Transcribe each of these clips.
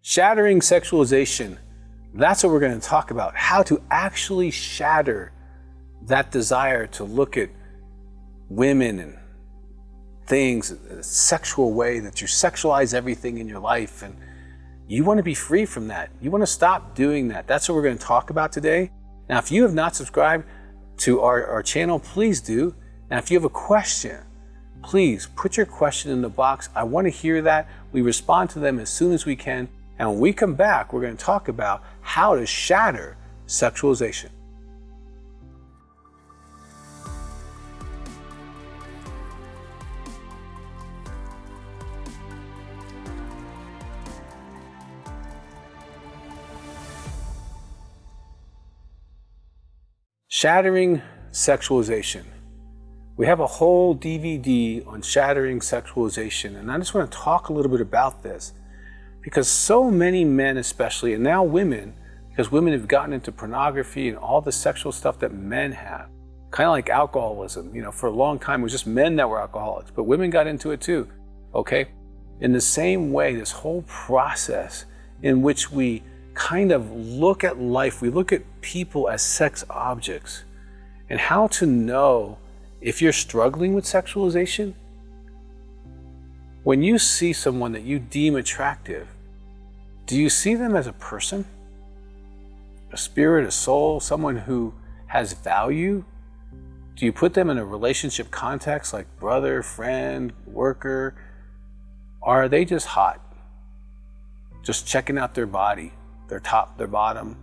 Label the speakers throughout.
Speaker 1: Shattering sexualization. That's what we're going to talk about. How to actually shatter that desire to look at women and things in a sexual way, that you sexualize everything in your life. And you want to be free from that. You want to stop doing that. That's what we're going to talk about today. Now, if you have not subscribed to our channel, please do. Now, if you have a question, please put your question in the box. I want to hear that. We respond to them as soon as we can. And when we come back, we're going to talk about how to shatter sexualization. Shattering sexualization. We have a whole DVD on shattering sexualization, and I just want to talk a little bit about this because so many men especially, and now women, because women have gotten into pornography and all the sexual stuff that men have, kind of like alcoholism. For a long time it was just men that were alcoholics, but women got into it too, okay? In the same way, this whole process in which we kind of look at life, we look at people as sex objects, and how to know if you're struggling with sexualization. When you see someone that you deem attractive, do you see them as a person, a spirit, a soul, someone who has value? Do you put them in a relationship context like brother, friend, worker? Or are they just hot? Just checking out their body, their top, their bottom,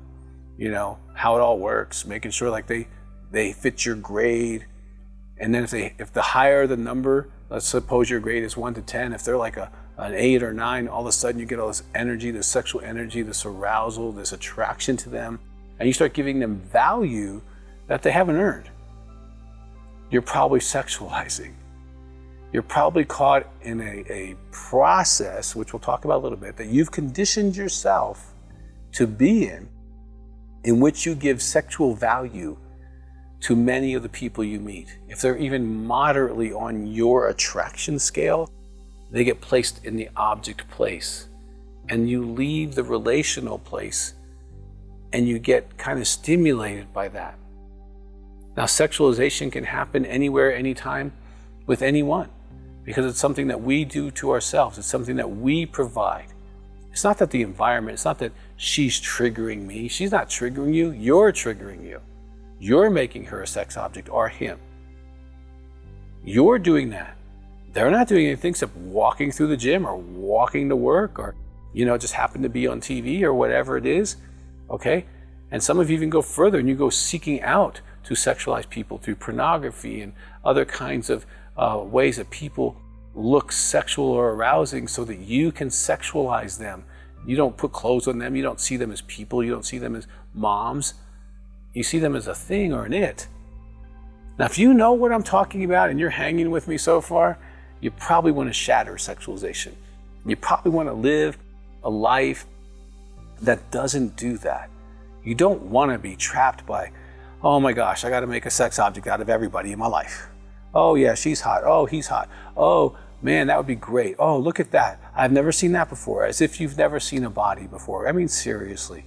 Speaker 1: how it all works, making sure like they fit your grade. And then if the higher the number, let's suppose your grade is 1 to 10, if they're like an 8 or 9, all of a sudden you get all this energy, this sexual energy, this arousal, this attraction to them, and you start giving them value that they haven't earned. You're probably sexualizing. You're probably caught in a process, which we'll talk about a little bit, that you've conditioned yourself to be in which you give sexual value to many of the people you meet. If they're even moderately on your attraction scale, they get placed in the object place, and you leave the relational place and you get kind of stimulated by that. Now, sexualization can happen anywhere, anytime, with anyone, because it's something that we do to ourselves. It's something that we provide. It's not that the environment, it's not that she's triggering me. She's not triggering you, you're triggering you. You're making her a sex object, or him. You're doing that. They're not doing anything except walking through the gym or walking to work, or just happen to be on TV or whatever it is, okay? And some of you even go further and you go seeking out to sexualize people through pornography and other kinds of ways that people look sexual or arousing so that you can sexualize them. You don't put clothes on them. You don't see them as people. You don't see them as moms. You see them as a thing or an it. Now, if you know what I'm talking about and you're hanging with me so far, you probably want to shatter sexualization. You probably want to live a life that doesn't do that. You don't want to be trapped by, oh my gosh, I got to make a sex object out of everybody in my life. Oh yeah, she's hot. Oh, he's hot. Oh man, that would be great. Oh, look at that. I've never seen that before. As if you've never seen a body before. I mean, seriously.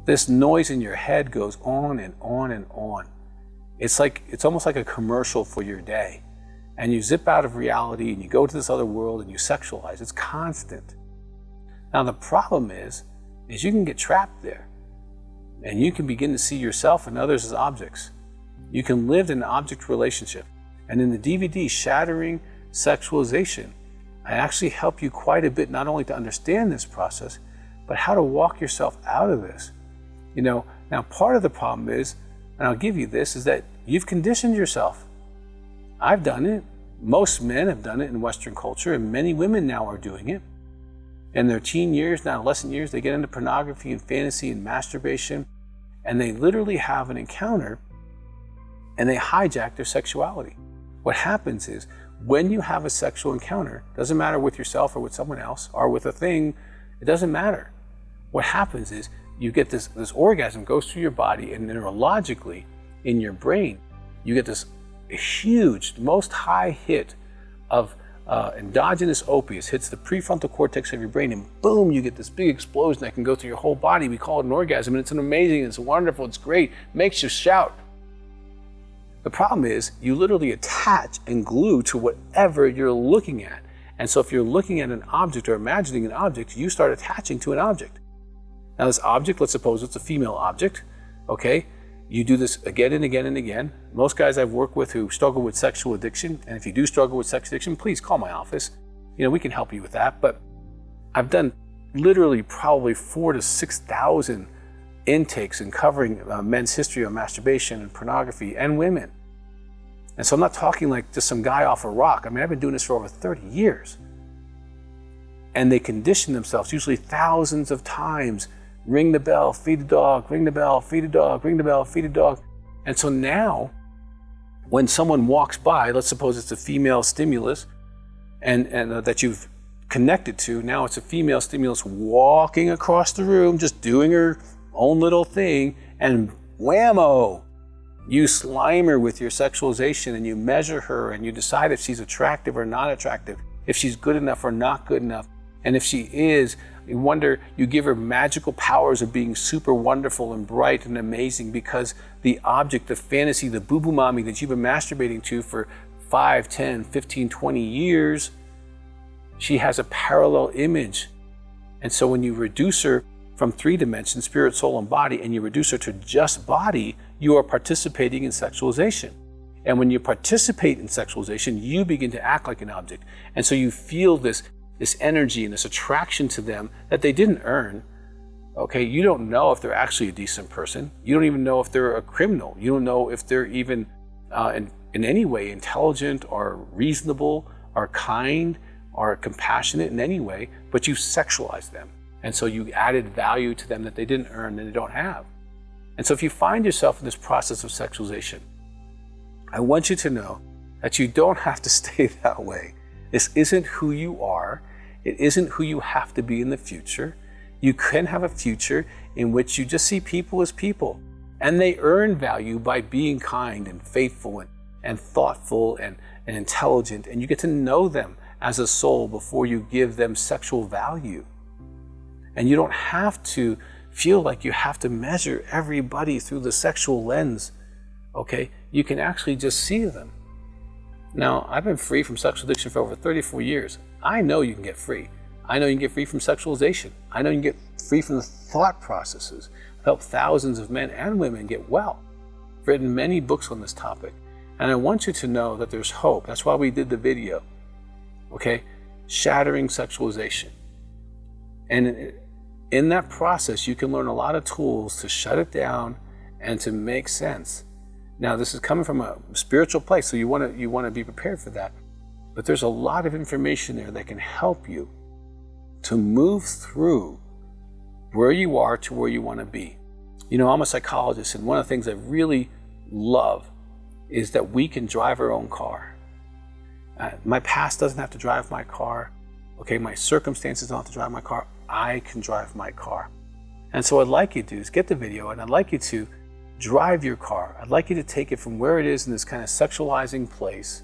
Speaker 1: This noise in your head goes on and on and on. It's almost like a commercial for your day. And you zip out of reality and you go to this other world and you sexualize. It's constant. Now the problem is you can get trapped there. And you can begin to see yourself and others as objects. You can live in an object relationship. And in the DVD, Shattering Sexualization, I actually help you quite a bit, not only to understand this process, but how to walk yourself out of this. Now part of the problem is, and I'll give you this, is that you've conditioned yourself. I've done it. Most men have done it in Western culture, and many women now are doing it. In their teen years, and adolescent years, they get into pornography and fantasy and masturbation, and they literally have an encounter and they hijack their sexuality. What happens is, when you have a sexual encounter, doesn't matter with yourself or with someone else or with a thing, it doesn't matter. What happens is you get this orgasm goes through your body, and neurologically in your brain, you get this huge, most high hit of endogenous opiates hits the prefrontal cortex of your brain, and boom, you get this big explosion that can go through your whole body. We call it an orgasm, and it's amazing, it's wonderful, it's great, makes you shout. The problem is you literally attach and glue to whatever you're looking at. And so if you're looking at an object or imagining an object, you start attaching to an object. Now this object, let's suppose it's a female object, okay? You do this again and again and again. Most guys I've worked with who struggle with sexual addiction, and if you do struggle with sex addiction, please call my office. We can help you with that. But I've done literally probably 4,000 to 6,000 intakes and covering men's history on masturbation and pornography and women. And so I'm not talking like just some guy off a rock. I've been doing this for over 30 years. And they condition themselves usually thousands of times. Ring the bell, feed the dog, ring the bell, feed the dog, ring the bell, feed the dog. And so now when someone walks by, let's suppose it's a female stimulus and that you've connected to, now it's a female stimulus walking across the room, just doing her own little thing, and whammo, you slime her with your sexualization and you measure her and you decide if she's attractive or not attractive, if she's good enough or not good enough. And if she is, you give her magical powers of being super wonderful and bright and amazing because the object, the fantasy, the boo-boo mommy that you've been masturbating to for 5, 10, 15, 20 years, she has a parallel image. And so when you reduce her from 3 dimensions, spirit, soul, and body, and you reduce her to just body, you are participating in sexualization. And when you participate in sexualization, you begin to act like an object. And so you feel this energy and this attraction to them that they didn't earn. Okay, you don't know if they're actually a decent person. You don't even know if they're a criminal. You don't know if they're even in any way intelligent or reasonable or kind or compassionate in any way, but you sexualize them. And so you added value to them that they didn't earn and they don't have. And so if you find yourself in this process of sexualization, I want you to know that you don't have to stay that way. This isn't who you are. It isn't who you have to be in the future. You can have a future in which you just see people as people, and they earn value by being kind and faithful and thoughtful and intelligent, and you get to know them as a soul before you give them sexual value. And you don't have to feel like you have to measure everybody through the sexual lens, okay? You can actually just see them. Now, I've been free from sexual addiction for over 34 years. I know you can get free. I know you can get free from sexualization. I know you can get free from the thought processes. I've helped thousands of men and women get well. I've written many books on this topic. And I want you to know that there's hope. That's why we did the video, okay? Shattering Sexualization. And in that process, you can learn a lot of tools to shut it down and to make sense. Now, this is coming from a spiritual place, so you want to be prepared for that. But there's a lot of information there that can help you to move through where you are to where you want to be. I'm a psychologist, and one of the things I really love is that we can drive our own car. My past doesn't have to drive my car. Okay, my circumstances don't have to drive my car. I can drive my car. And so what I'd like you to do is get the video, and I'd like you to drive your car. I'd like you to take it from where it is in this kind of sexualizing place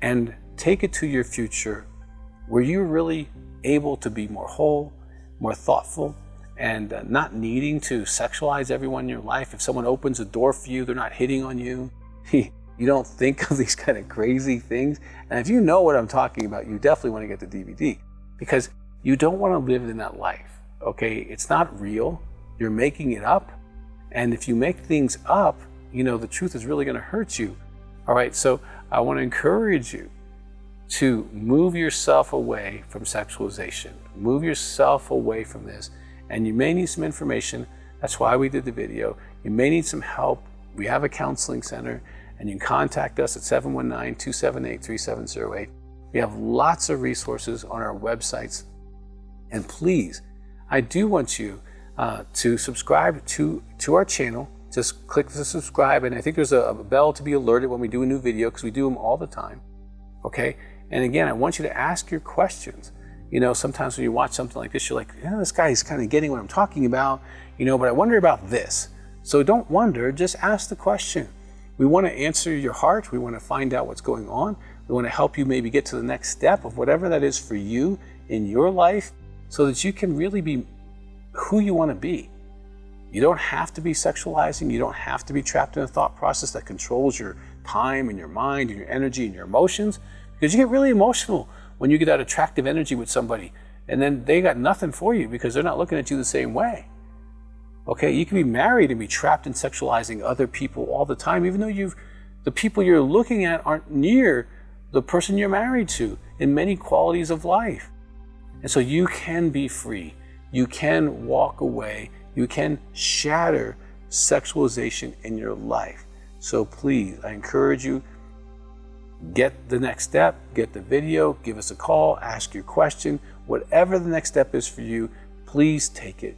Speaker 1: and take it to your future where you're really able to be more whole, more thoughtful, and not needing to sexualize everyone in your life. If someone opens a door for you, they're not hitting on you. You don't think of these kind of crazy things. And if you know what I'm talking about, you definitely want to get the DVD because you don't want to live in that life, okay? It's not real. You're making it up. And if you make things up, the truth is really going to hurt you. All right, so I want to encourage you to move yourself away from sexualization. Move yourself away from this. And you may need some information. That's why we did the video. You may need some help. We have a counseling center, and you can contact us at 719-278-3708. We have lots of resources on our websites. And please, I do want you to subscribe to our channel. Just click the subscribe, and I think there's a bell to be alerted when we do a new video because we do them all the time, okay? And again, I want you to ask your questions. Sometimes when you watch something like this, you're like, this guy's kind of getting what I'm talking about, but I wonder about this. So don't wonder, just ask the question. We want to answer your heart. We want to find out what's going on. We want to help you maybe get to the next step of whatever that is for you in your life so that you can really be who you want to be. You don't have to be sexualizing. You don't have to be trapped in a thought process that controls your time and your mind and your energy and your emotions, because you get really emotional when you get that attractive energy with somebody and then they got nothing for you because they're not looking at you the same way. Okay, you can be married and be trapped in sexualizing other people all the time, even though the people you're looking at aren't near the person you're married to in many qualities of life. And so you can be free. You can walk away. You can shatter sexualization in your life. So please, I encourage you, get the next step, get the video, give us a call, ask your question, whatever the next step is for you, please take it.